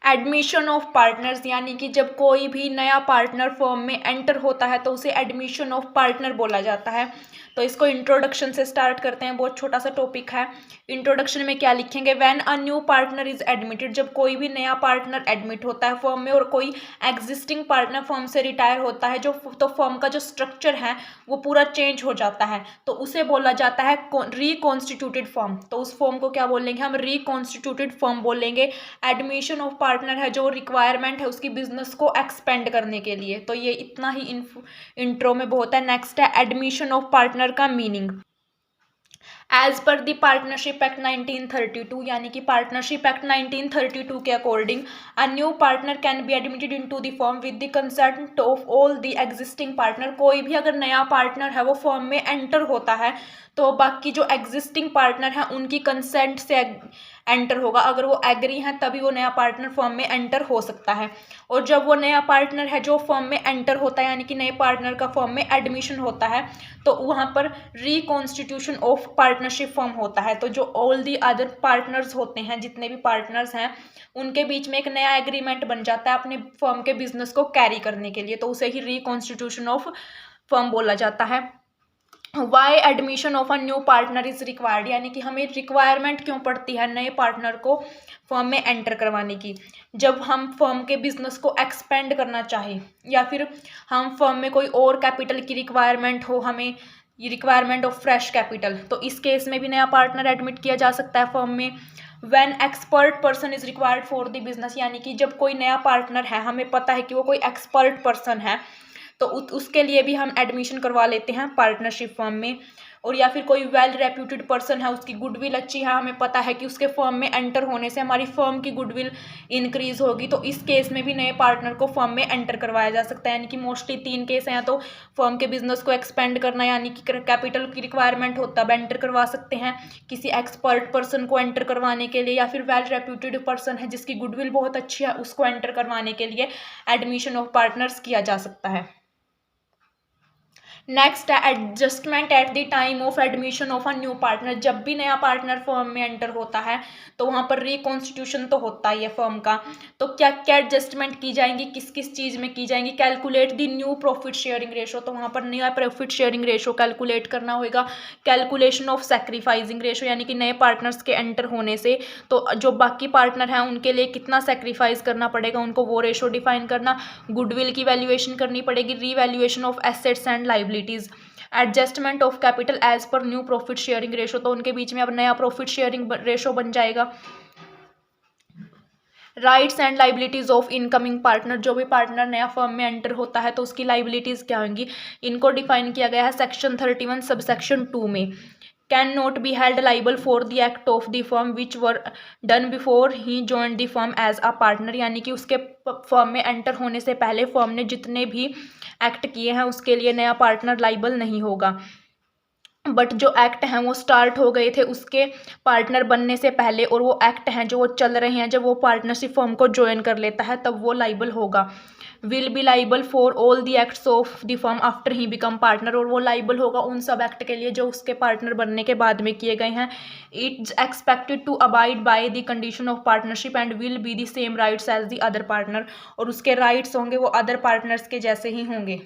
Admission of partners, यानी कि जब कोई भी नया पार्टनर फर्म में एंटर होता है तो उसे एडमिशन ऑफ पार्टनर बोला जाता है। तो इसको इंट्रोडक्शन से स्टार्ट करते हैं, बहुत छोटा सा टॉपिक है। इंट्रोडक्शन में क्या लिखेंगे, when a new partner is admitted, जब कोई भी नया पार्टनर एडमिट होता है फर्म में और कोई एग्जिस्टिंग पार्टनर फर्म से रिटायर होता है, जो तो फर्म का जो स्ट्रक्चर है वो पूरा चेंज हो जाता है, तो उसे बोला जाता है रिकॉन्स्टिट्यूटेड फर्म। तो उस फर्म को क्या बोलेंगे हम, रिकॉन्स्टिट्यूटेड फर्म बोलेंगे। एडमिशन ऑफ पार्टनर है जो रिक्वायरमेंट है उसकी बिजनेस को एक्सपेंड करने के लिए। तो ये इतना ही इंट्रो में बहुत है। नेक्स्ट है एडमिशन ऑफ पार्टनर का meaning. As per the partnership act 1932, यानी कि पार्टनरशिप एक्ट 1932 के according a new partner can be admitted into the firm with the consent of all the existing partner. कोई भी अगर नया पार्टनर है वो फर्म में एंटर होता है तो बाकी जो एग्जिस्टिंग पार्टनर हैं उनकी कंसेंट से एंटर होगा। अगर वो एग्री हैं तभी वो नया पार्टनर फर्म में एंटर हो सकता है। और जब वो नया पार्टनर है जो फर्म में एंटर होता है, यानी कि नए पार्टनर का फर्म में एडमिशन होता है, तो वहाँ पर रिकॉन्स्टिट्यूशन ऑफ पार्टनरशिप फर्म होता है। तो जो ऑल दी अदर पार्टनर्स होते हैं, जितने भी पार्टनर्स हैं, उनके बीच में एक नया एग्रीमेंट बन जाता है अपने फर्म के बिजनेस को कैरी करने के लिए, तो उसे ही रिकॉन्स्टिट्यूशन ऑफ फर्म बोला जाता है। Why admission of a new partner is required, यानी कि हमें रिक्वायरमेंट क्यों पड़ती है नए पार्टनर को फर्म में एंटर करवाने की। जब हम फर्म के बिजनेस को एक्सपेंड करना चाहें या फिर हम फर्म में कोई और कैपिटल की रिक्वायरमेंट हो, हमें ये रिक्वायरमेंट ऑफ फ्रेश कैपिटल, तो इस केस में भी नया पार्टनर एडमिट किया जा सकता है फर्म में। When expert person is required for the business, यानी कि जब कोई नया पार्टनर है, हमें पता है कि वो कोई एक्सपर्ट पर्सन है, तो उसके लिए भी हम एडमिशन करवा लेते हैं पार्टनरशिप फर्म में। और या फिर कोई वेल रेप्यूटेड पर्सन है, उसकी गुडविल अच्छी है, हमें पता है कि उसके फर्म में एंटर होने से हमारी फर्म की गुडविल इंक्रीज होगी, तो इस केस में भी नए पार्टनर को फर्म में एंटर करवाया जा सकता है। यानी कि मोस्टली 3 केस हैं, तो फर्म के बिजनेस को एक्सपेंड करना, यानी कि कैपिटल की रिक्वायरमेंट हो तब एंटर करवा सकते हैं किसी एक्सपर्ट पर्सन को एंटर करवाने के लिए, या फिर वेल रेप्यूटेड पर्सन है जिसकी गुडविल बहुत अच्छी है उसको एंटर करवाने के लिए एडमिशन ऑफ पार्टनर्स किया जा सकता है। नेक्स्ट है adjustment at the time of admission of a new partner. जब भी नया पार्टनर फर्म में एंटर होता है तो वहाँ पर रिकॉन्स्टिट्यूशन तो होता ही है फर्म का, तो क्या क्या एडजस्टमेंट की जाएंगी, किस किस चीज़ में की जाएंगी। Calculate the new profit sharing ratio, तो वहाँ पर नया प्रॉफिट शेयरिंग रेशो कैलकुलेट करना होगा। कैलकुलेशन ऑफ सेक्रीफाइसिंग रेशो, यानी कि नए पार्टनर्स के एंटर होने से तो जो बाकी पार्टनर हैं उनके लिए कितना सेक्रीफाइस करना पड़ेगा, उनको वो रेशो डिफाइन करना। गुडविल की वैल्यूएशन करनी पड़ेगी, revaluation of assets and liabilities. Adjustment of capital as per new profit sharing ratio, तो उनके बीच में अब नया प्रॉफिट शेयरिंग रेशो बन जाएगा। Rights and liabilities of incoming partner, जो भी पार्टनर नया फर्म में एंटर होता है तो उसकी लाइबिलिटीज क्या होंगी, इनको डिफाइन किया गया है सेक्शन 31 सबसेक्शन 2 में। Can not be held liable for the act of the firm which were done before he joined the firm as a partner, यानी कि उसके फर्म में एंटर होने से पहले फर्म ने जितने भी एक्ट किए हैं उसके लिए नया पार्टनर लाइबल नहीं होगा। बट जो एक्ट हैं वो स्टार्ट हो गए थे उसके पार्टनर बनने से पहले, और वो एक्ट हैं जो वो चल रहे हैं, जब वो पार्टनरशिप फर्म को ज्वाइन कर लेता है तब वो लाइबल होगा। Will be liable for all the acts of the firm after he become partner, और वो लाइबल होगा उन सब एक्ट के लिए जो उसके पार्टनर बनने के बाद में किए गए हैं। It's expected to abide by the condition of partnership and will be the same rights as the other partner, और उसके राइट्स होंगे वो अदर पार्टनर्स के जैसे ही होंगे।